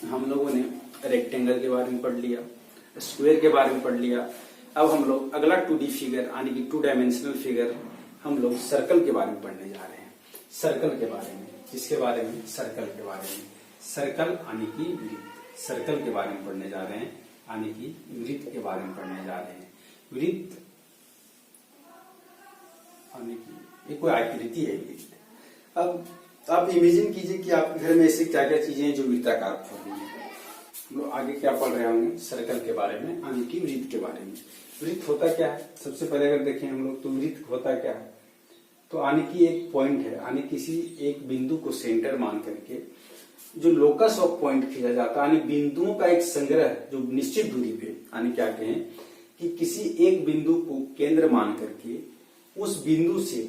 हम लोगों ने रेक्टेंगल के बारे में पढ़ लिया, स्क्वायर के बारे में पढ़ लिया। अब हम लोग अगला 2D फिगर यानी कि 2 डायमेंशनल फिगर हम लोग सर्कल के बारे में पढ़ने जा रहे हैं। सर्कल के बारे में, किसके बारे में? सर्कल के बारे में। सर्कल यानी कि वृत्त, सर्कल के बारे में पढ़ने जा रहे हैं, यानी कि वृत्त के बारे में पढ़ने जा रहे हैं। वृत्त यानी कि ये कोई आकृति है वृत्त। अब आप इमेजिन कीजिए कि आपके घर में ऐसी क्या क्या चीजें हैं जो वृत्ताकार फॉर्म में है। हम लोग आगे क्या पढ़ रहे होंगे? सर्कल के बारे में, यानी कि वृत्त के बारे में। वृत्त होता क्या है? सबसे पहले अगर देखें हम लोग तो वृत्त होता क्या है? तो यानी कि एक पॉइंट है, यानी किसी एक बिंदु को सेंटर मान करके जो लोकस ऑफ पॉइंट खींचा जाता है, यानी बिंदुओं का एक संग्रह जो निश्चित दूरी पे, यानी क्या कहें कि किसी एक बिंदु को केंद्र मान करके उस बिंदु से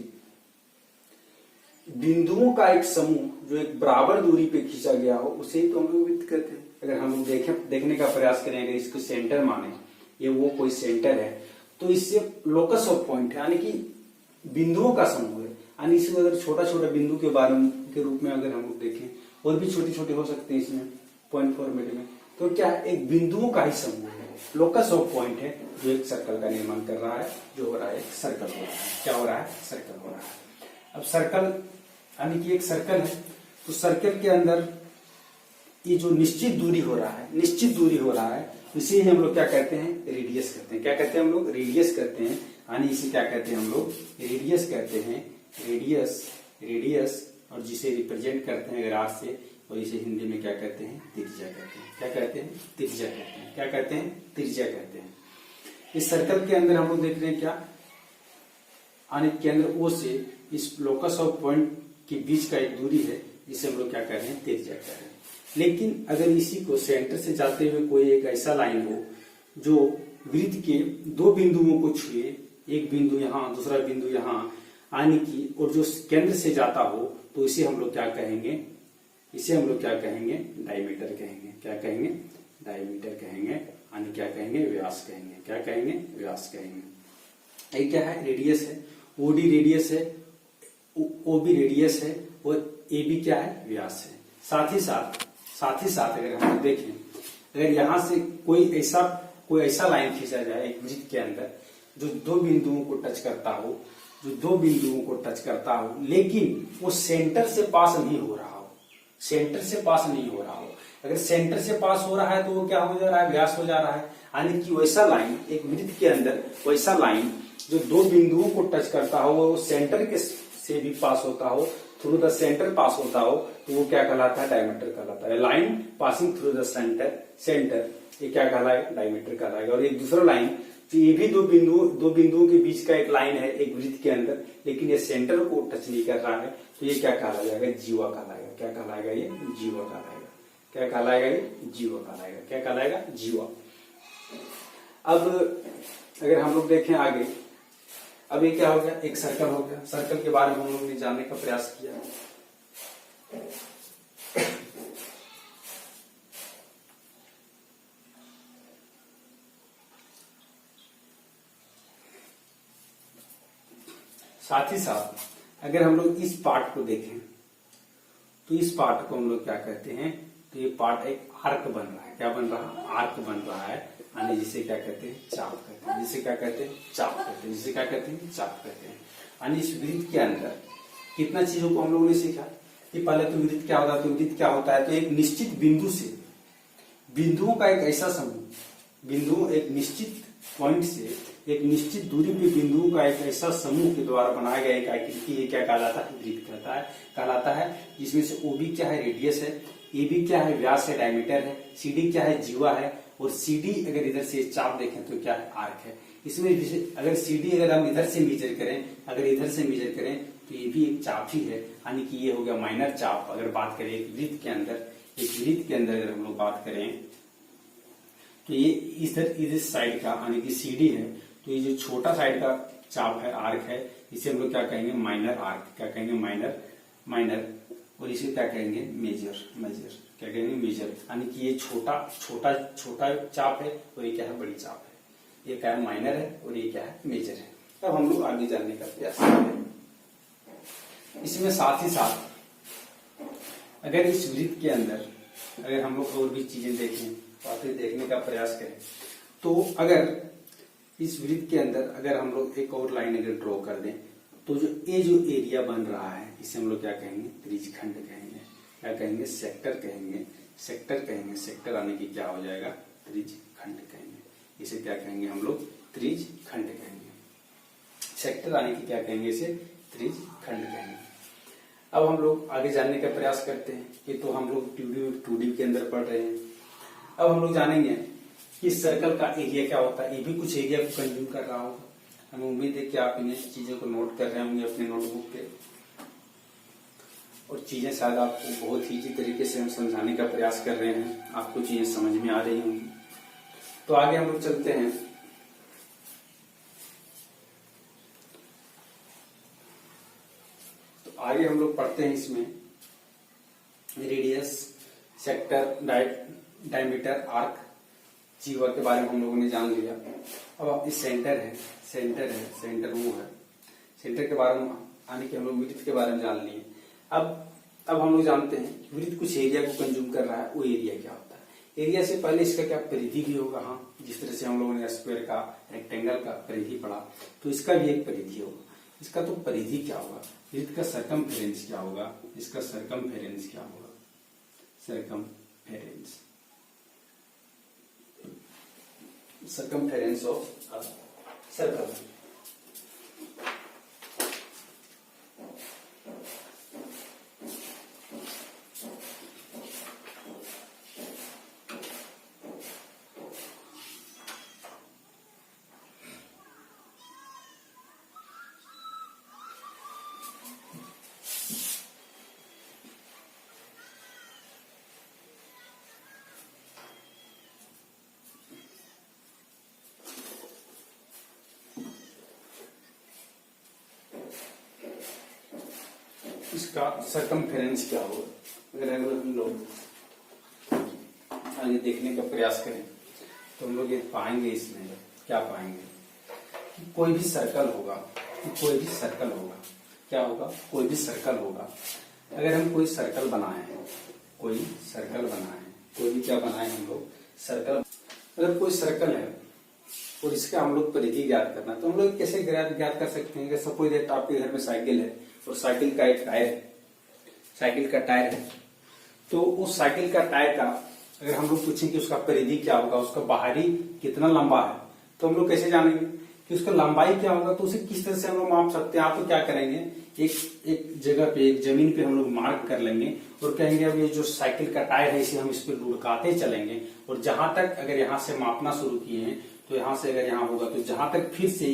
बिंदुओं का एक समूह जो एक बराबर दूरी पे खींचा गया हो, उसे ही तो हम लोग वृत्त कहते हैं। अगर हम लोग देखने का प्रयास करें, अगर इसको सेंटर माने, ये वो कोई सेंटर है, तो इससे लोकस ऑफ पॉइंट है, यानी कि बिंदुओं का समूह है। यानी इसको अगर छोटा छोटा बिंदु के बारे में के रूप में अगर हम लोग देखें, और भी छोटे छोटे हो सकते हैं इसमें पॉइंट फॉर्मेट में, तो क्या है? एक बिंदुओं का ही समूह है, लोकस ऑफ पॉइंट है, जो एक सर्कल का निर्माण कर रहा है, जो हो रहा है एक सर्कल हो रहा है। क्या हो रहा है? सर्कल हो रहा है। अब सर्कल यानी कि एक सर्कल है, तो सर्कल के अंदर ये जो निश्चित दूरी हो रहा है, निश्चित दूरी हो रहा है, इसे हम लोग क्या कहते हैं? रेडियस कहते हैं। क्या कहते हैं हम लोग? रेडियस कहते हैं। यानी इसे क्या कहते हैं हम लोग? रेडियस कहते हैं। रेडियस, रेडियस, और जिसे रिप्रेजेंट करते हैं ग्राफ से, और इसे हिंदी में क्या कहते हैं? त्रिज्या कहते हैं। क्या कहते हैं? त्रिज्या कहते हैं। क्या कहते हैं? त्रिज्या कहते हैं। इस सर्कल के अंदर हम लोग देख रहे हैं क्या? यानी केंद्र O से इस लोकस ऑफ पॉइंट के बीच का एक दूरी है, जिसे हम लोग क्या कह रहे हैं? त्रिज्या कह रहे हैं। लेकिन अगर इसी को सेंटर से जाते हुए कोई एक ऐसा लाइन हो जो वृत्त के दो बिंदुओं को छुए, एक बिंदु यहाँ, दूसरा बिंदु यहाँ, यानी कि, और जो केंद्र से जाता हो, तो इसे हम लोग क्या कहेंगे? इसे हम लोग क्या कहेंगे? डायमीटर कहेंगे। क्या कहेंगे? डायमीटर कहेंगे। यानी क्या कहेंगे? व्यास कहेंगे। क्या कहेंगे? व्यास कहेंगे। ये क्या है? रेडियस है। ओडी रेडियस है, ओबी रेडियस है, और ए बी क्या है? व्यास है। साथ ही साथ अगर हम देखें, अगर यहां से कोई ऐसा लाइन खींचा जाए एक वृत्त के अंदर जो दो बिंदुओं को टच करता हो, जो दो बिंदुओं को टच करता हो, लेकिन वो सेंटर से पास नहीं हो रहा हो, सेंटर से पास नहीं हो रहा हो। अगर सेंटर से पास हो रहा है तो वो क्या हो जा रहा है? व्यास हो जा रहा है। यानी कि वैसा लाइन, एक वृत्त के अंदर वैसा लाइन जो दो बिंदुओं को टच करता हो, वो सेंटर के से भी पास होता हो, थ्रू द सेंटर पास होता हो, तो वो क्या कहलाता है? डायमीटर कहलाता है। Line passing through the centre, ये क्या कहलाएगा? डायमीटर कहलाएगा। और एक दूसरा लाइन, तो ये भी दो बिंदुओं के बीच का एक लाइन है एक वृत्त के अंदर, लेकिन ये सेंटर को टच नहीं कर रहा है, तो ये क्या कहला जाएगा? जीवा कहलाएगा। क्या कहलाएगा? ये जीवा कहलाएगा। क्या कहलाएगा? ये जीवा कहलाएगा। क्या कहलाएगा? जीवा। अब अगर हम लोग देखें आगे, अब ये क्या हो गया? एक सर्कल हो गया। सर्कल के बारे में हम लोग ने जानने का प्रयास किया। साथ ही साथ अगर हम लोग इस पार्ट को देखें, तो इस पार्ट को हम लोग क्या कहते हैं? तो ये पार्ट एक आर्क बन रहा है। क्या बन रहा है? आर्क बन रहा है। यानी जिसे क्या कहते हैं? चाप कहते हैं। जिसे क्या कहते हैं? चाप कहते हैं। जिसे क्या कहते हैं? चाप कहते हैं। यानी इस वृत्त के अंदर कितना चीजों को हम लोगों ने सीखा कि पहले तो वृत्त क्या होता है? तो वृत्त क्या होता है? तो एक निश्चित बिंदु से बिंदुओं का एक ऐसा समूह, बिंदु एक निश्चित पॉइंट से एक निश्चित दूरी पे बिंदुओं का एक ऐसा समूह के द्वारा बनाया गया एक आकृति, ये क्या कहलाता है? वृत्त कहलाता है। जिसमें से ओबी क्या है? रेडियस है, एबी क्या है? व्यास है, डायमीटर है, सीडी क्या है? जीवा है, और सीडी अगर इधर से चाप देखें तो क्या है? आर्क है। इसमें अगर सीडी अगर हम इधर से मेजर करें, तो ये भी एक चाप ही है। यानी कि ये हो गया माइनर चाप। अगर बात करें एक वृत्त के अंदर अगर हम लोग बात करें, तो ये इस साइड का यानी कि सीडी है, तो ये जो छोटा साइड का चाप है, आर्क है, इसे हम लोग क्या कहेंगे? Minor arc. क्या कहेंगे? माइनर। और इसे क्या कहेंगे? मेजर। क्या कहेंगे? मेजर। यानी कि ये छोटा चाप है, और ये क्या है? बड़ी चाप है। ये क्या है? माइनर है, और ये क्या है? मेजर है। अब हम लोग आगे जानने का प्रयास करें। इसमें साथ ही साथ अगर इस वृत्त के अंदर अगर हम लोग और भी चीजें देखें तो आप देखने का प्रयास करें, तो अगर इस वृत्त के अंदर अगर हम लोग एक और लाइन अगर ड्रॉ कर दें, तो जो एरिया बन रहा है इसे हम लोग क्या कहेंगे, त्रिज्यखंड कहेंगे। क्या कहेंगे, सेक्टर कहेंगे। सेक्टर कहेंगे, सेक्टर आने की क्या हो जाएगा, त्रिज्यखंड कहेंगे। इसे क्या कहेंगे हम लोग, त्रिज्यखंड कहेंगे। सेक्टर आने की क्या कहेंगे, इसे त्रिज्यखंड कहेंगे। अब हम लोग आगे जानने का प्रयास करते हैं। ये तो हम लोग 2D के अंदर पढ़ रहे हैं। अब हम लोग जानेंगे कि सर्कल का एरिया क्या होता है। ये भी कुछ एरिया को कंज्यूम कर रहा होगा। हमें उम्मीद है कि आप इन चीजों को नोट कर रहे होंगे अपने नोटबुक पे, और चीजें शायद आपको बहुत ही तरीके से हम समझाने का प्रयास कर रहे हैं, आपको चीजें समझ में आ रही होंगी। तो आगे हम लोग चलते हैं। तो आगे हम लोग पढ़ते हैं इसमें रेडियस, सेक्टर, डायमीटर, आर्क, जीवा के बारे में हम लोगों ने जान लिया। अब इस सेंटर है, सेंटर वो है। सेंटर के बारे में आने के हम लोग वृत्त के बारे में जान लिए। अब हम लोग जानते हैं वृत्त कुछ एरिया को कंज्यूम कर रहा है, वो एरिया क्या होता है। एरिया से पहले इसका क्या परिधि भी होगा। हाँ, जिस तरह से हम लोगों ने स्क्वायर का, रेक्टेंगल का परिधि पढ़ा, तो इसका भी एक परिधि होगा। इसका तो परिधि क्या होगा, वृत्त का सरकमफेरेंस क्या होगा, इसका सरकमफेरेंस क्या होगा, सरकमफेरेंस ऑफ सर्कल। इसका सरकमफेरेंस क्या होगा। अगर हम लोग आगे देखने का प्रयास करें तो हम लोग ये पाएंगे, इसमें क्या पाएंगे कि कोई भी सर्कल होगा, क्या होगा, कोई भी सर्कल होगा। अगर हम कोई सर्कल बनाए हैं, कोई भी क्या बनाए हम लोग, सर्कल। अगर कोई सर्कल है और इसका हम लोग परिधि ज्ञात करना, तो हम लोग कैसे ज्ञात कर सकते हैं। सपोज दैट आपके घर में साइकिल है और साइकिल का एक टायर है, तो उस साइकिल का टायर का अगर हम लोग पूछें कि उसका परिधि क्या होगा, उसका बाहरी कितना लंबा है, तो हम लोग कैसे जानेंगे कि उसका लंबाई क्या होगा। तो उसे किस तरह से हम लोग माप सकते हैं। आप तो क्या करेंगे, एक जगह पे, एक जमीन पे हम लोग मार्क कर लेंगे और कहेंगे अब ये जो साइकिल का टायर है इसे हम इस पे लुढ़काते चलेंगे, और जहां तक अगर यहाँ से मापना शुरू किए हैं तो यहाँ से अगर यहाँ होगा, तो जहां तक फिर से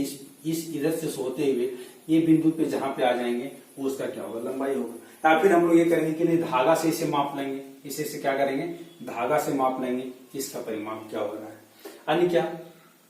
इस इधर से सोते हुए ये बिंदु पे जहां पे आ जाएंगे वो उसका क्या होगा, लंबाई होगा। या फिर हम लोग ये करेंगे कि नहीं, धागा से इसे माप लेंगे, इसे क्या करेंगे, धागा से माप लेंगे इसका परिमाप क्या हो रहा है। यानी क्या,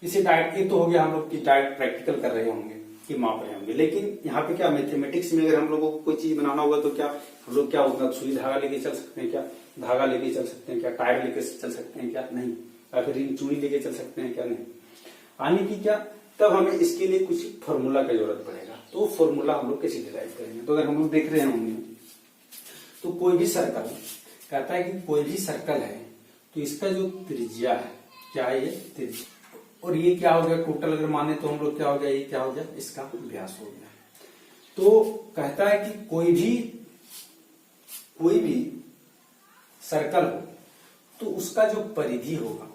इसे डायरेक्ट, ये तो हो गया हम लोग की डायरेक्ट प्रैक्टिकल कर रहे होंगे कि माप रहे होंगे। लेकिन यहाँ पे क्या, मैथमेटिक्स में अगर हम लोगों को कोई चीज बनाना होगा तो क्या हम लोग क्या होगा, सुई धागा लेके चल सकते हैं क्या, धागा लेके चल सकते हैं क्या, टायर लेके चल सकते हैं क्या, नहीं। या फिर चूड़ी लेके चल सकते हैं क्या, नहीं। यानी कि क्या, तब हमें इसके लिए कुछ फॉर्मूला की जरूरत पड़ेगा। तो फॉर्मूला हम लोग कैसे डिराइव करेंगे। तो अगर हम लोग देख रहे होंगे तो कोई भी सर्कल कहता है कि कोई भी सर्कल है तो इसका जो त्रिज्या है, क्या है, ये त्रिज्या, और ये क्या हो गया, टोटल अगर माने तो हम लोग क्या हो गया, ये क्या हो गया, इसका व्यास हो गया। तो कहता है कि कोई भी सर्कल हो तो उसका जो परिधि होगा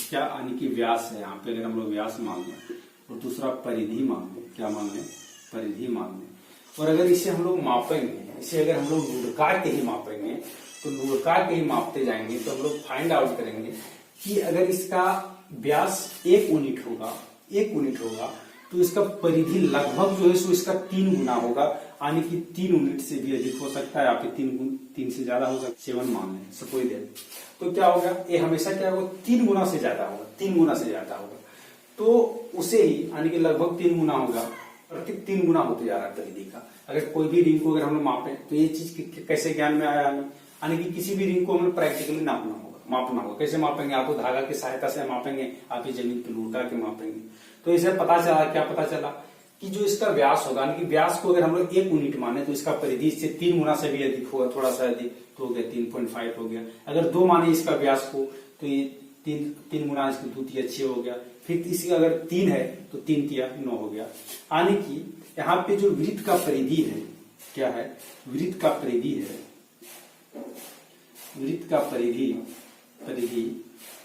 क्या, यानी कि व्यास है। यहाँ पे अगर हम लोग व्यास मान लें और दूसरा परिधि मान लें, क्या मान लें, परिधि मान लें। और अगर इसे हम लोग मापेंगे, इसे अगर हम लोग लुढ़का के ही मापेंगे, तो लुढ़का के ही मापते जाएंगे, तो हम लोग फाइंड आउट करेंगे कि अगर इसका व्यास 1 यूनिट होगा तो इसका परिधि लगभग जो है सो इसका 3 गुना होगा। यानी कि 3 यूनिट से भी अधिक हो सकता है, या फिर 3 से ज्यादा हो सकता है, 7 मान लें सपोज दैट। तो क्या होगा, ये हमेशा क्या होगा, 3 गुना से ज्यादा होगा। तो उसे ही, यानी कि लगभग 3 गुना होगा, और 3 गुना होते जा रहा है परिधि का। अगर कोई भी रिंग को अगर हम लोग मापे तो ये चीज कैसे ज्ञान में आया हमें, यानी कि किसी भी रिंग को हमें प्रैक्टिकली मापना होगा। कैसे मापेंगे, आप तो धागा की सहायता से मापेंगे, आप ही जमीन पे लुढ़का के मापेंगे। तो इसे पता चला, क्या पता चला कि जो इसका व्यास होगा, यानी कि व्यास को अगर हम लोग 1 यूनिट माने तो इसका परिधि इससे 3 गुना से भी अधिक होगा, थोड़ा सा अधिक तो हो गया 3.5 हो गया। अगर 2 माने इसका व्यास को तो ये 3 गुना इसकी 2 तिया 6 हो गया। फिर इसी अगर 3 है तो 3 तिया 9 हो गया। यानी कि यहाँ पे जो वृत्त का परिधि है, क्या है, वृत्त का परिधि है, वृत्त का परिधि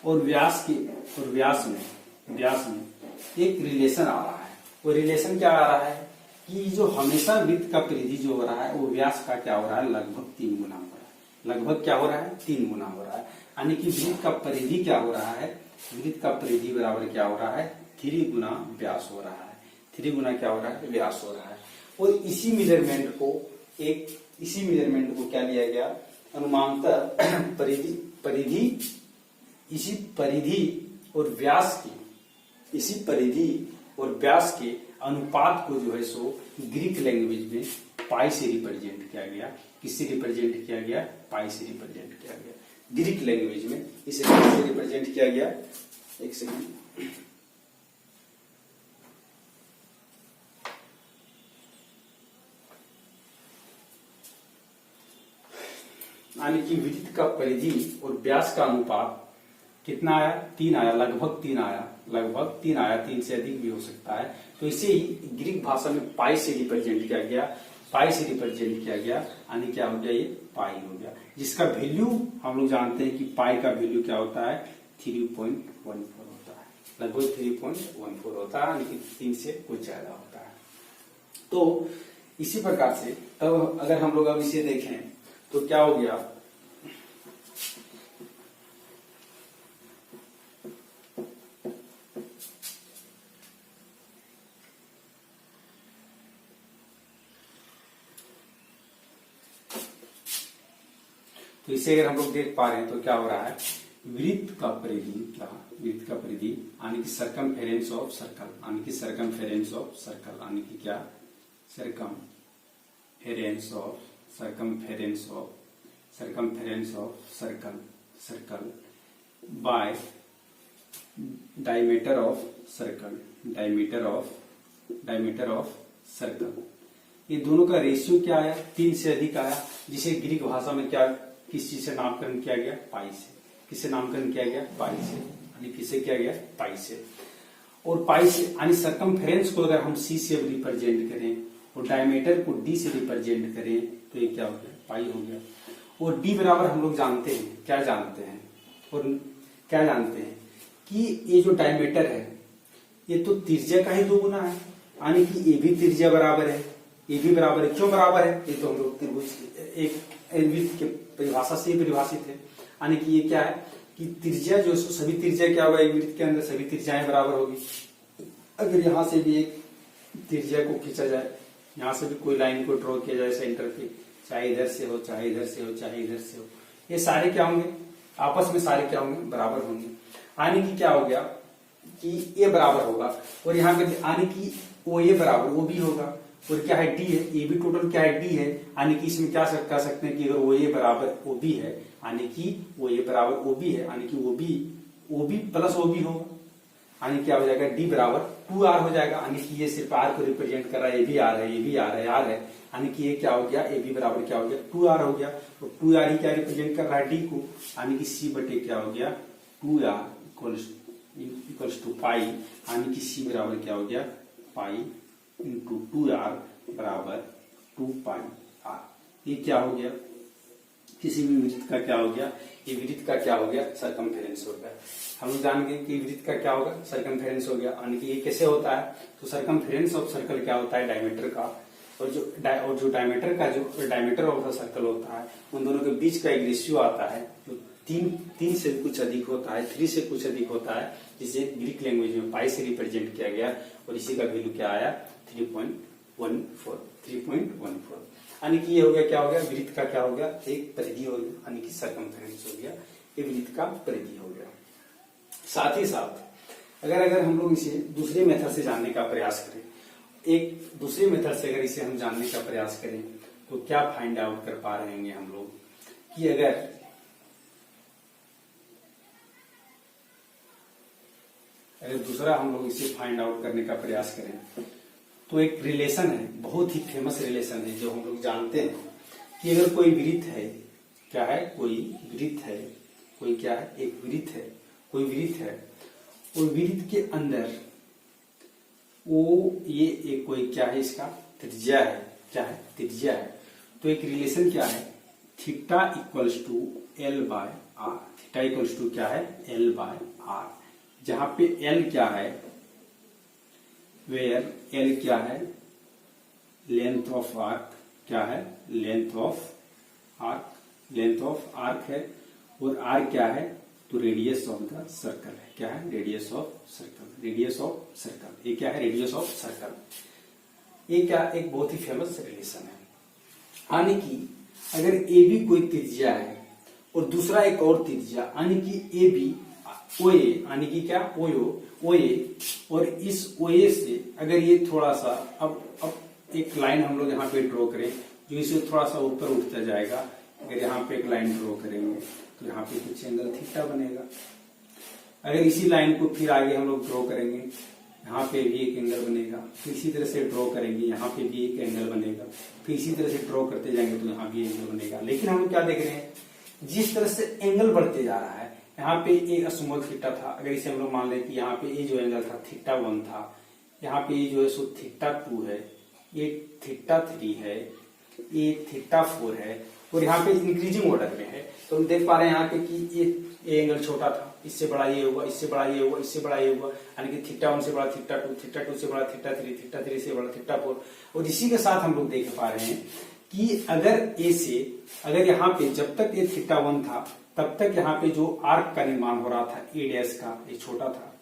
और व्यास में एक रिलेशन आ रहा है। वो रिलेशन क्या आ रहा है कि जो हमेशा वृत्त का परिधि जो हो रहा है वो व्यास का क्या हो रहा है, लगभग 3 गुना हो रहा है। लगभग क्या हो रहा है, 3 गुना हो रहा है। यानी कि वृत्त का परिधि क्या हो रहा है, वृत्त का परिधि बराबर क्या हो रहा है, 3 गुना व्यास हो रहा है। 3 गुना क्या हो रहा है, व्यास हो रहा है। और इसी मेजरमेंट को क्या लिया गया, अनुमानतः इसी परिधि और व्यास के अनुपात को जो है सो ग्रीक लैंग्वेज में पाई से रिप्रेजेंट किया गया। किससे रिप्रेजेंट किया गया, पाई से रिप्रेजेंट किया गया। ग्रीक लैंग्वेज में इसे किससे रिप्रेजेंट किया गया, एक सेकंड, यानी कि वृत्त का परिधि और व्यास का अनुपात कितना आया, 3 आया, लगभग 3 आया, 3 से अधिक भी हो सकता है। तो इसे ही ग्रीक भाषा में पाई से रिप्रेजेंट किया गया। यानी क्या हो गया, ये पाई हो गया, जिसका वैल्यू हम लोग जानते हैं कि पाई का वैल्यू क्या होता है, 3.14 होता है, लगभग 3.14 होता है, यानी कि 3 से कुछ ज्यादा होता है। तो इसी प्रकार से तब अगर हम लोग अब इसे देखें तो क्या हो गया, तो इसे अगर हम लोग देख पा रहे हैं तो क्या हो रहा है, वृत्त का परिधि यानी कि सर्कमफेरेंस ऑफ सर्कल, यानी कि circumference of circle by diameter of circle, ये दोनों का रेशियो क्या आया, 3 से अधिक आया, जिसे ग्रीक भाषा में क्या, किस चीज से नामकरण किया गया, पाई से। किससे नामकरण किया गया, पाई से, यानी किससे किया गया, पाई से। और पाई से यानी सर्कमफेरेंस को अगर हम सी से रिप्रेजेंट करें और डायमीटर को डी से रिप्रेजेंट करें तो ये क्या हो गया, पाई हो गया। और डी बराबर हम लोग जानते हैं, क्या जानते हैं कि ये जो डायमीटर है ये तो त्रिज्या का ही 2 गुना है, यानी कि ये भी त्रिज्या बराबर है, ये भी बराबर है। क्यों बराबर है, ये तो हम लोग त्रिभुज एक वृत्त के परिभाषा से ही परिभाषित है। यानी कि ये क्या है कि त्रिज्या जो सभी त्रिज्या क्या होगा, एक वृत्त के अंदर सभी त्रिज्याएं बराबर होगी। अगर यहां से भी एक त्रिज्या को खींचा जाए, यहां से भी कोई लाइन को ड्रॉ किया जाए सेंटर पे, चाहे इधर से हो, चाहे इधर से हो, चाहे इधर से हो, ये सारे क्या होंगे, आपस में सारे क्या होंगे, बराबर होंगे। यानी कि क्या हो गया कि ये बराबर होगा, और यहाँ पे यानी कि वो ये बराबर वो भी होगा, और क्या है, डी है, ये भी टोटल क्या है, डी है। यानी कि इसमें क्या कह सकते हैं कि अगर वो ये बराबर ओ बी है, यानी कि वो ये बराबर ओ बी है, यानी कि O B plus O B होगा, यानी क्या हो जाएगा, डी बराबर 2r हो जाएगा। यानी कि ये सिर्फ r को रिप्रेजेंट कर रहा है, ये भी r है, ये भी r है, r है, यानी कि ये क्या हो गया, ए बी बराबर क्या हो गया, 2r हो गया। तो 2r ही क्या रिप्रेजेंट कर रहा है, डी को, यानी कि सी बटे क्या हो गया, 2r इक्वल्स टू पाई, यानी कि सी बराबर क्या हो गया, पाई इंटू 2r बराबर 2 पाई r। ये क्या हो गया, किसी भी वृत्त का क्या हो गया, ये वृत्त का क्या हो गया, सर्कमफेरेंस हो गया। हम लोग जान गए कि वृत्त का क्या होगा, सर्कमफेरेंस हो गया। यानी कि ये कैसे होता है, तो सर्कमफेरेंस ऑफ सर्कल क्या होता है, डायमीटर का, और जो डायमीटर ऑफ द सर्कल होता है, उन दोनों के बीच का एक रेशियो आता है जो 3 से कुछ अधिक होता है, 3 से कुछ अधिक होता है, जिसे ग्रीक लैंग्वेज में पाई से रिप्रेजेंट किया गया, और इसी का वैल्यू क्या आया, 3.14। यानी कि ये हो गया, क्या हो गया, वृत्त का क्या हो गया, एक परिधि हो गया, यानी कि सर्कमफेरेंस हो गया, ये वृत्त का परिधि हो गया। साथ ही साथ अगर हम लोग इसे दूसरे मेथड से जानने का प्रयास करें, एक दूसरे मेथड से अगर इसे हम जानने का प्रयास करें तो क्या फाइंड आउट कर पा रहे हैं हम लोग कि अगर दूसरा हम लोग इसे फाइंड आउट करने का प्रयास करें तो एक रिलेशन है, बहुत ही फेमस रिलेशन है जो हम लोग जानते हैं कि अगर कोई वृत्त है, क्या है, कोई वृत्त है, कोई क्या है, एक वृत्त है, कोई वृत्त है, और वृत्त के अंदर वो ये एक कोई क्या है, इसका त्रिज्या है, क्या है, त्रिज्या है। तो एक रिलेशन क्या है, theta equals to L by R. Theta equals to क्या है, एल बाय आर, जहां पे एल क्या है, वेयर एल क्या है, लेंथ ऑफ आर्क, क्या है, length of arc, length of arc है, और आर क्या है, तो रेडियस ऑफ द सर्कल है, क्या है, radius of circle, radius of circle, ये क्या है, रेडियस ऑफ सर्कल। ये क्या, एक बहुत ही फेमस रिलेशन है। यानी कि अगर ए बी कोई त्रिज्या है और दूसरा एक और त्रिज्या, यानी कि ए बी ओ ए, यानी कि क्या, ओ ए, और इस ओ ए से अगर ये थोड़ा सा अब एक लाइन हम लोग यहाँ पे ड्रॉ करें जो इसे थोड़ा सा ऊपर उठता जाएगा। अगर यहाँ पे एक लाइन ड्रॉ करेंगे तो यहाँ पे कुछ एंगल थीटा बनेगा। अगर इसी लाइन को फिर आगे हम लोग ड्रॉ करेंगे, यहाँ पे भी एक एंगल बनेगा, फिर इसी तरह से ड्रॉ करेंगे, यहाँ पे भी एक एंगल बनेगा, फिर इसी तरह से ड्रॉ करते जाएंगे तो यहाँ भी एंगल बनेगा। लेकिन हम क्या देख रहे हैं, जिस तरह से एंगल बढ़ते जा रहा है, यहाँ पे एक स्मॉल थीटा था, अगर इसे हम लोग मान लें कि यहाँ पे ये जो एंगल था थीटा 1 था, यहाँ पे ये जो है सो थीटा 2 है, ये थीटा 3 है, ये थीटा 4 है, और यहाँ पे इंक्रीजिंग ऑर्डर में है। तो हम देख पा रहे हैं यहाँ पे कि ये एंगल छोटा था, इससे बड़ा ये होगा, इससे बड़ा ये होगा, इससे बड़ा ये होगा, यानी कि थीटा 1 से बड़ा थीटा 2, थीटा 2 से बड़ा थीटा 3, थीटा 3 से बड़ा थीटा 4। और इसी के साथ हम लोग देख पा रहे हैं कि अगर ए से, अगर यहाँ पे जब तक ये थीटा 1 था तब तक यहाँ पे जो आर्क का निर्माण हो रहा था ए डैश का, ये छोटा था,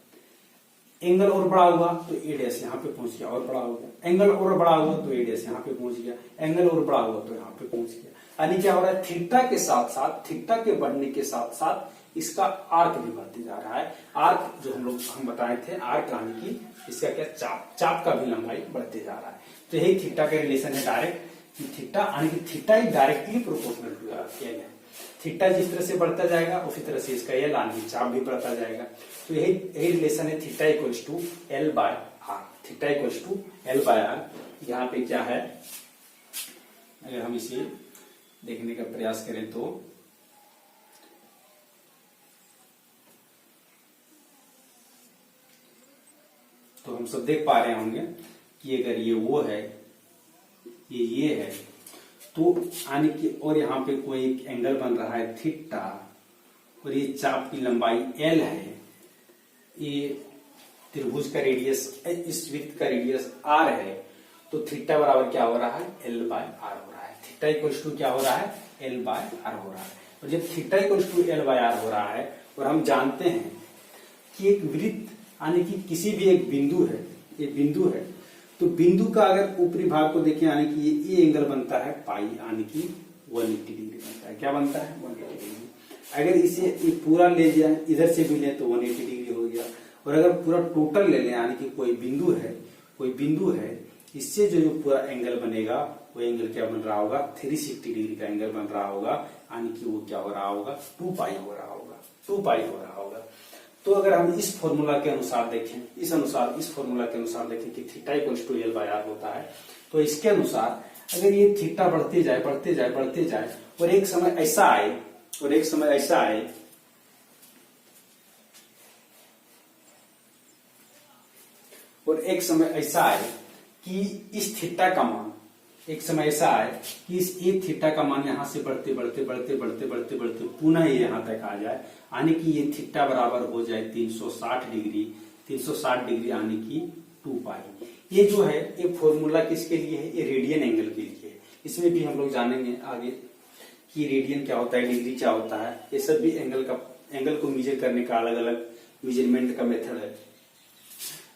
एंगल और बड़ा हुआ तो ए डैश यहाँ पे पहुंच गया और बड़ा हो गया, एंगल और बड़ा हुआ तो ए डैश यहाँ पे पहुंच गया, एंगल और बड़ा हुआ तो यहाँ पे पहुंच गया। यानी क्या हो रहा है, थीटा के साथ साथ, थीटा के बढ़ने के साथ साथ इसका आर्क भी बढ़ते जा रहा है। आर्क जो हम बताए थे, आर्क यानी कि इसका क्या, चाप, चाप का भी लंबाई बढ़ते जा रहा है। तो यही थीटा का रिलेशन है डायरेक्ट, कि थीटा यानी कि theta directly proportional to L है। थीटा जिस तरह से बढ़ता जाएगा उसी तरह से इसका एल यानी कि चाप भी बढ़ता जाएगा। तो यही रिलेशन है, theta equals to L by R, theta equals to L by R. यहाँ पे क्या है, अगर हम इसे देखने का प्रयास करें तो हम सब देख पा रहे होंगे कि अगर ये वो है, ये है, तो यानी कि और यहाँ पे कोई एक एंगल बन रहा है थीटा, और ये चाप की लंबाई एल है, ये त्रिभुज का रेडियस, इस वृत्त का रेडियस आर है, तो थीटा बराबर क्या हो रहा है, एल बाय आर हो रहा है। थीटा इक्वल्स टू क्या हो रहा है, एल बाय आर हो रहा है। और जब theta equals to L by R हो रहा है, और हम जानते हैं कि एक वृत्त यानी कि किसी भी एक बिंदु है, ये बिंदु है, तो बिंदु का अगर ऊपरी भाग को देखें, यानी कि ये एंगल बनता है पाई, यानी कि 180 डिग्री बनता है। क्या बनता है, 180 डिग्री। अगर इसे ये पूरा ले जाए, इधर से भी ले तो 180 डिग्री हो गया। और अगर पूरा टोटल ले लें, यानी कि कोई बिंदु है, इससे जो पूरा एंगल बनेगा वो एंगल क्या बन रहा होगा, 360 डिग्री का एंगल बन रहा होगा, यानी कि वो क्या हो रहा होगा, 2 पाई हो रहा होगा, 2 पाई हो रहा होगा। तो अगर हम इस फॉर्मूला के अनुसार देखें, इस फॉर्मूला के अनुसार देखें कि theta equals to L by R होता है, तो इसके अनुसार अगर ये थीटा बढ़ते जाए और एक समय ऐसा आए कि इस थीटा का मान, एक समय ऐसा आए कि इस एक थीटा का मान यहां से बढ़ते पुनः ये यहां तक आ जाए, यानी कि ये थीटा बराबर हो जाए 360 डिग्री यानी कि 2 पाई। ये जो है ये फॉर्मूला किसके लिए है, ये रेडियन एंगल के लिए है। इसमें भी हम लोग जानेंगे आगे कि रेडियन क्या होता है, डिग्री क्या होता है। ये सब भी एंगल को मेजर करने का अलग अलग मेजरमेंट का मेथड है।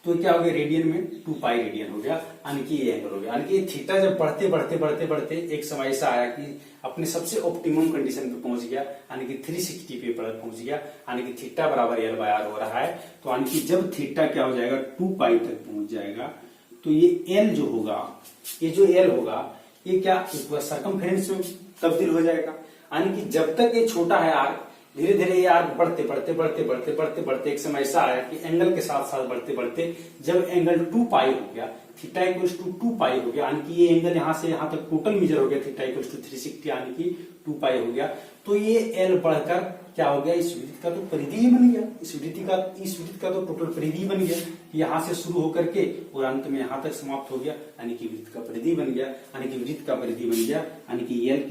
तो क्या हो गया, रेडियन में 2 पाई रेडियन हो गया, यानी कि ये एंगल हो गया। यानी कि थीटा जब बढ़ते एक समय ऐसा आया कि अपने सबसे ऑप्टिमम कंडीशन पे पहुंच गया, यानी कि 360 पे पहुंच गया, यानी कि थीटा बराबर एल बाय आर हो रहा है। तो यानी कि जब थीटा क्या हो जाएगा, 2 पाई तक पहुंच जाएगा, तो ये एल जो होगा, ये जो एल होगा, ये क्या सर्कमफेरेंस में तब्दील हो जाएगा। यानी कि जब तक ये छोटा है आर, धीरे धीरे ये आर्क बढ़ते बढ़ते बढ़ते बढ़ते बढ़ते बढ़ते एक समय ऐसा आया कि एंगल के साथ साथ बढ़ते बढ़ते जब एंगल 2 पाई हो गया, थीटा इक्वल्स टू 2 पाई हो गया, यानी कि ये एंगल यहाँ से यहाँ तक टोटल मेजर हो गया थीटा इक्वल्स टू 360 यानी कि 2 पाई हो गया, तो ये एल बढ़कर क्या हो गया, इस वृत्त का तो परिधि ही बन गया, इस वृत्त का तो टोटल परिधि बन गया, यहाँ से शुरू होकर के और अंत में यहाँ तक समाप्त हो गया, यानी कि वृत्त का परिधि बन गया, यानी कि वृत्त का परिधि बन गया, यानी कि एल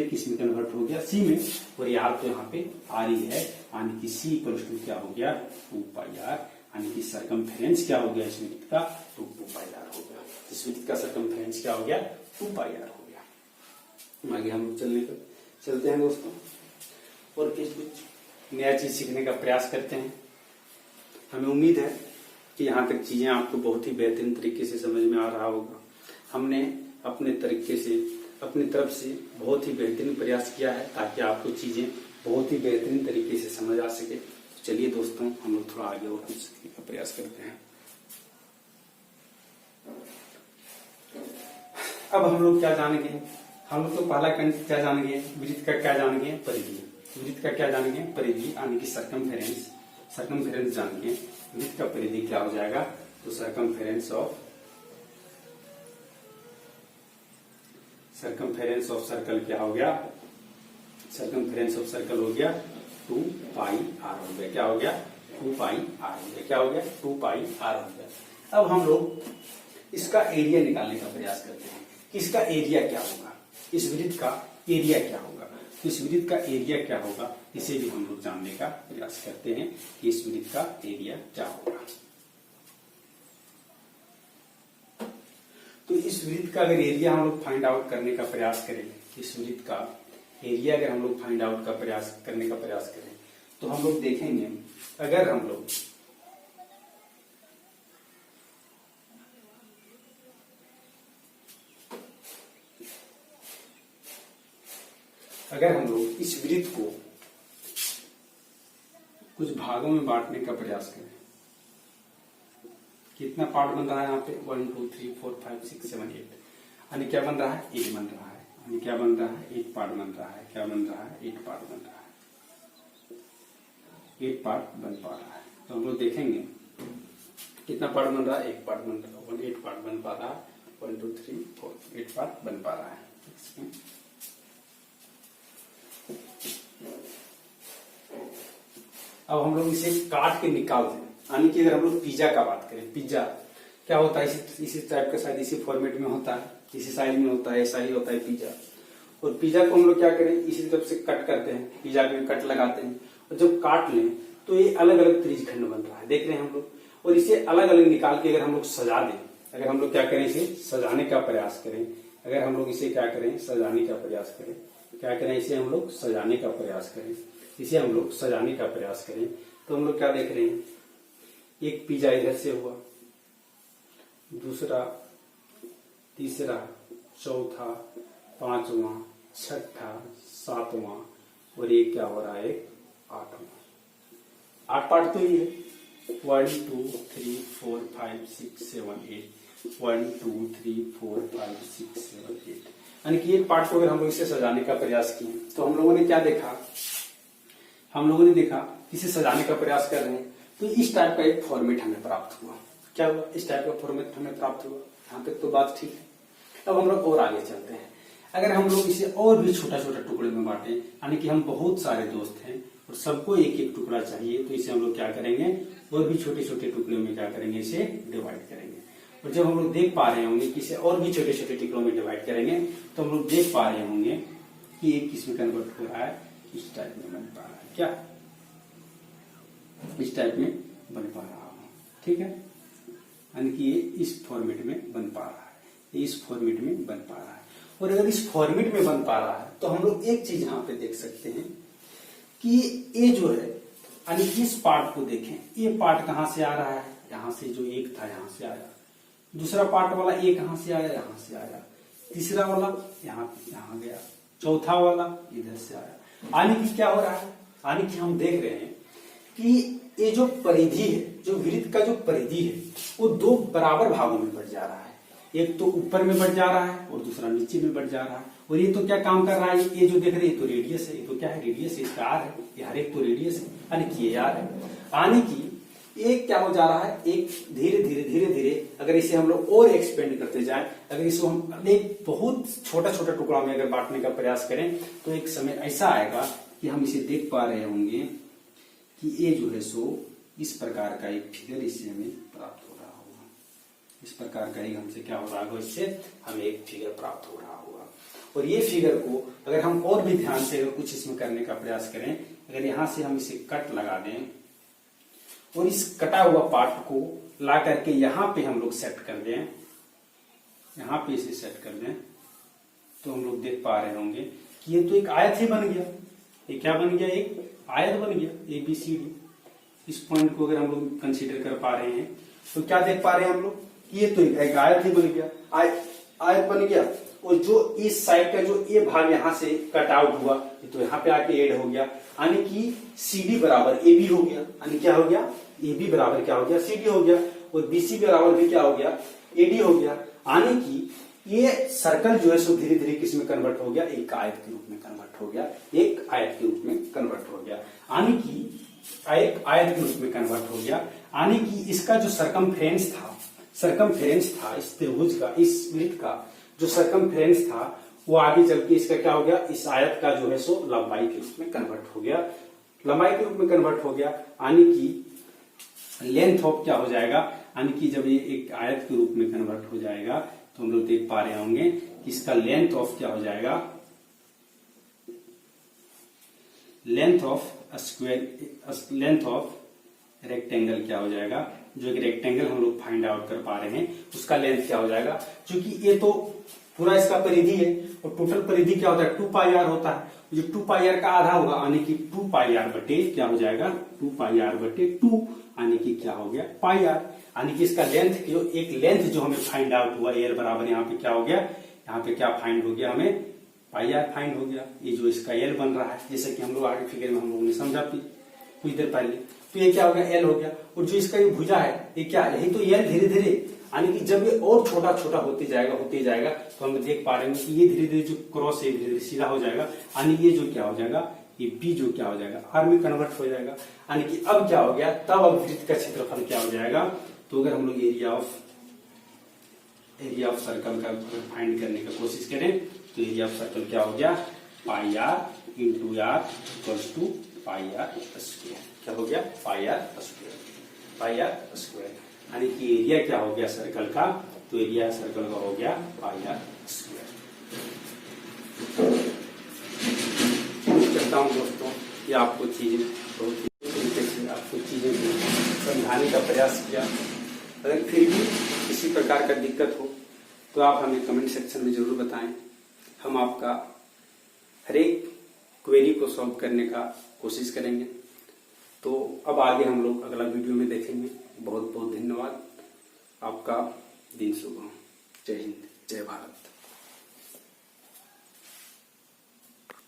किस में कन्वर्ट हो गया, सी में, और ये आर तो यहाँ पे आर ही है, यानी कि सी इक्वल्स टू क्या हो गया 2 पाई आर, यानी कि सरकमफेरेंस क्या हो गया इस वृत्त का, तो 2 पाई आर हो गया, इस वृत्त का सरकमफेरेंस क्या हो गया 2 पाई आर हो गया। आगे हम लोग चलते हैं दोस्तों, और कुछ नया चीज सीखने का प्रयास करते हैं। हमें उम्मीद है कि यहाँ तक चीजें आपको बहुत ही बेहतरीन तरीके से समझ में आ रहा होगा। हमने अपने तरीके से अपनी तरफ से बहुत ही बेहतरीन प्रयास किया है ताकि आपको चीजें बहुत ही बेहतरीन तरीके से समझ आ सके। तो चलिए दोस्तों, हम लोग थोड़ा आगे और कुछ सीखने का प्रयास करते हैं। अब हम लोग क्या जानेंगे, हम लोग तो पहला कंसेप्ट क्या जानेंगे, वृत्त का क्या जानेंगे, परिधि, वृत्त का क्या जानेंगे, परिधि, यानी कि सरकमफेरेंस जानेंगे। वृत्त का परिधि क्या हो जाएगा, तो सरकमफेरेंस ऑफ सर्कल क्या हो गया, सरकमफेरेंस ऑफ सर्कल हो गया 2 पाई आर हो गया, क्या हो गया 2 पाई आर हो गया, क्या हो गया 2 पाई आर हो गया। अब हम लोग इसका एरिया निकालने का प्रयास करते हैं कि इसका एरिया क्या होगा, इस वृत्त का एरिया क्या होगा, तो इस वृत्त का एरिया क्या होगा, इसे भी हम लोग जानने का प्रयास करते हैं कि इस वृत्त का एरिया क्या होगा। तो इस वृत्त का अगर एरिया हम लोग फाइंड आउट करने का प्रयास करें, इस वृत्त का एरिया अगर हम लोग फाइंड आउट का प्रयास करने का प्रयास करें, तो हम लोग देखेंगे अगर हम लोग इस वृत्त को कुछ भागों में बांटने का प्रयास करें, कितना पार्ट बन रहा है यहाँ पे 1 2 3 4 5 6 7 8, यानी क्या बन रहा है 8 बन रहा है, यानी क्या बन रहा है 8 पार्ट बन रहा है, क्या बन रहा है 8 पार्ट बन रहा है, 8 पार्ट बन पा रहा है। तो हम लोग देखेंगे कितना पार्ट बन रहा है, 1 पार्ट बन रहा है, 8 पार्ट बन पा रहा है, 1 2 3 4 8 पार्ट बन पा रहा है। अब हम लोग इसे काट के निकालते हैं, यानी कि अगर हम लोग पिज्जा का बात करें, पिज्जा क्या होता है, इसी टाइप का शायद इसी फॉर्मेट में होता है, इसी साइज में होता है, ऐसा ही होता है पिज्जा। और पिज्जा को हम लोग क्या करें, इसी तरफ से कट करते हैं, पिज्जा में कट लगाते हैं, और जब काट लें तो ये अलग अलग त्रिज्यखंड बन रहा है, देख रहे हैं हम लोग। और इसे अलग अलग निकाल के अगर हम लोग सजा दें, अगर हम लोग क्या करें, इसे सजाने का प्रयास करें, अगर हम लोग इसे क्या करें, सजाने का प्रयास करें, क्या करें, इसे हम लोग सजाने का प्रयास करें, इसे हम लोग सजाने का प्रयास करें, तो हम लोग क्या देख रहे हैं, एक पिज्जा इधर से हुआ, दूसरा, तीसरा, चौथा, पांचवा, छठा, सातवां, और ये क्या हो रहा है 8वां। 8 पार्ट तो ये है 1 2 3 4 5 6 7 8 1 2 3 4 5 6 7 8, यानी कि एक पार्ट को अगर हम लोग इसे सजाने का प्रयास किए तो हम लोगों ने क्या देखा, हम लोगों ने देखा इसे सजाने का प्रयास कर रहे हैं तो इस टाइप का एक फॉर्मेट हमें प्राप्त हुआ। क्या हुआ, इस टाइप का फॉर्मेट हमें प्राप्त हुआ। यहाँ तक तो बात ठीक है। अब हम लोग और आगे चलते हैं। अगर हम लोग इसे और भी छोटा छोटा टुकड़े में बांटे, यानी कि हम बहुत सारे दोस्त हैं और सबको एक एक टुकड़ा चाहिए, तो इसे हम लोग क्या करेंगे, और भी छोटे छोटे टुकड़े में क्या करेंगे, इसे डिवाइड करेंगे। और जब हम लोग देख पा रहे होंगे कि इसे और भी छोटे छोटे टुकड़ों में डिवाइड करेंगे, तो हम लोग देख पा रहे होंगे कि एक किसमें कन्वर्ट हो रहा है, इस टाइप में बन पा रहा है। क्या इस टाइप में बन पा रहा है, ठीक है, यानी कि ये इस फॉर्मेट में बन पा रहा है, ये इस फॉर्मेट में बन पा रहा है। और अगर इस फॉर्मेट में बन पा रहा है तो हम लोग एक चीज यहाँ पे देख सकते हैं कि ये जो है, यानी इस पार्ट को देखें, ये पार्ट कहाँ से आ रहा है, यहाँ से जो एक था यहाँ से आया, दूसरा पार्ट वाला ये कहाँ से आया, यहाँ से आया, तीसरा वाला यहाँ गया, चौथा वाला इधर से आया। यानी कि क्या हो रहा है, यानी कि हम देख रहे हैं कि ये जो परिधि है, जो वृत्त का जो परिधि है, वो दो बराबर भागों में बढ़ जा रहा है। एक तो ऊपर में बढ़ जा रहा है और दूसरा नीचे में बढ़ जा रहा है। और ये तो क्या काम कर रहा है, ये जो देख रहे हैं ये तो रेडियस है, ये तो क्या है रेडियस, इसका आर है, ये हर एक तो रेडियस है, यानी कि ये आर है। यानी कि एक क्या हो जा रहा है, एक धीरे धीरे धीरे धीरे अगर इसे हम लोग और एक्सपेंड करते जाएं, अगर इसको हम एक बहुत छोटा छोटा टुकड़ा में अगर बांटने का प्रयास करें तो एक समय ऐसा आएगा कि हम इसे देख पा रहे होंगे कि ये जो है सो इस प्रकार का एक फिगर इससे हमें प्राप्त हो रहा होगा, इस प्रकार का एक हमसे क्या हो रहा होगा, इससे हमें एक फिगर प्राप्त हो रहा होगा। और ये फिगर को अगर हम और भी ध्यान से अगर कुछ इसमें करने का प्रयास करें, अगर यहां से हम इसे कट लगा दें और इस कटा हुआ पार्ट को ला करके यहां पे हम लोग सेट कर दें, यहां पे इसे सेट कर दें, तो हम लोग देख पा रहे होंगे कि ये तो एक आयत ही बन गया। ये क्या बन गया, एक आयत बन गया ABCD। इस पॉइंट को अगर हम लोग कंसीडर कर पा रहे हैं तो क्या देख पा रहे हैं हम लोग कि ये तो एक आयत ही बन गया, आयत बन गया। और जो इस साइड का जो ये भाग यहां से कट आउट हुआ, ये तो यहाँ पे आके ऐड हो गया, यानी कि CD बराबर AB हो गया, यानी क्या हो गया, AB बराबर क्या हो गया, CD हो गया, और BC बराबर भी क्या हो गया, AD हो गया। यानी कि ये सर्कल जो है सो धीरे धीरे किस में कन्वर्ट हो गया, एक आयत के रूप में कन्वर्ट हो गया, एक आयत के रूप में कन्वर्ट हो गया, यानी कि एक आयत के रूप में कन्वर्ट हो गया। यानी कि इसका जो सरकमफ्रेंस था इस त्रिभुज का, इस वृत्त का जो सरकमफ्रेंस था वो आगे चल के इसका क्या हो गया, इस आयत का जो है सो लंबाई के रूप में कन्वर्ट हो गया, लंबाई के रूप में कन्वर्ट हो गया। यानी कि लेंथ ऑफ क्या हो जाएगा, यानी कि जब ये एक आयत के रूप में कन्वर्ट हो जाएगा तो हम लोग देख पा रहे होंगे कि इसका लेंथ ऑफ क्या हो जाएगा, लेंथ ऑफ रेक्टेंगल क्या हो जाएगा, जो एक रेक्टेंगल हम लोग फाइंड आउट कर पा रहे हैं उसका लेंथ क्या हो जाएगा, क्योंकि ये तो पूरा इसका परिधि है और टोटल परिधि क्या होता है 2πr होता है, जो 2πr का आधा होगा यानी कि 2πr बटे क्या हो जाएगा 2πr बटे 2, यानी कि क्या हो गया πr, यानी कि इसका लेंथ जो एक लेंथ जो हमें फाइंड आउट हुआ एयर बराबर यहाँ पे क्या हो गया, यहाँ पे क्या फाइंड हो गया, हमें πr फाइंड हो गया। ये जो इसका एल बन रहा है, जैसे कि हम लोग आगे फिगर में हम लोगों ने समझा कुछ देर पहले, तो ये क्या हो गया एल हो गया। और जो इसका ये भुजा है ये क्या है, यही तो एल धीरे धीरे, यानी कि जब ये और छोटा छोटा होते जाएगा तो हम देख पा रहे हैं कि ये धीरे धीरे जो क्रॉस है धीरे धीरे सीधा हो जाएगा, यानी ये जो क्या हो जाएगा, ये बी जो क्या हो जाएगा आर में कन्वर्ट हो जाएगा। यानी कि अब क्या हो गया, तब अब वृत्त का क्षेत्रफल क्या हो जाएगा, तो अगर हम लोग एरिया ऑफ सर्कल का फाइंड करने की कोशिश करें तो एरिया ऑफ सर्कल क्या हो गया, πr into R equals to πr square, क्या हो गया πr स्क्वायर, यानी कि एरिया क्या हो गया सर्कल का, तो एरिया सर्कल का हो गया πr स्क्वायर। कहता हूँ दोस्तों ये आपको चीजें बहुत ही तरीके से आपको चीजें समझाने का प्रयास किया। अगर फिर भी किसी प्रकार का दिक्कत हो तो आप हमें कमेंट सेक्शन में जरूर बताएं, हम आपका हर एक क्वेरी को सॉल्व करने का कोशिश करेंगे। तो अब आगे हम लोग अगला वीडियो में देखेंगे। बहुत बहुत धन्यवाद, आपका दिन शुभ हो। जय हिंद, जय भारत।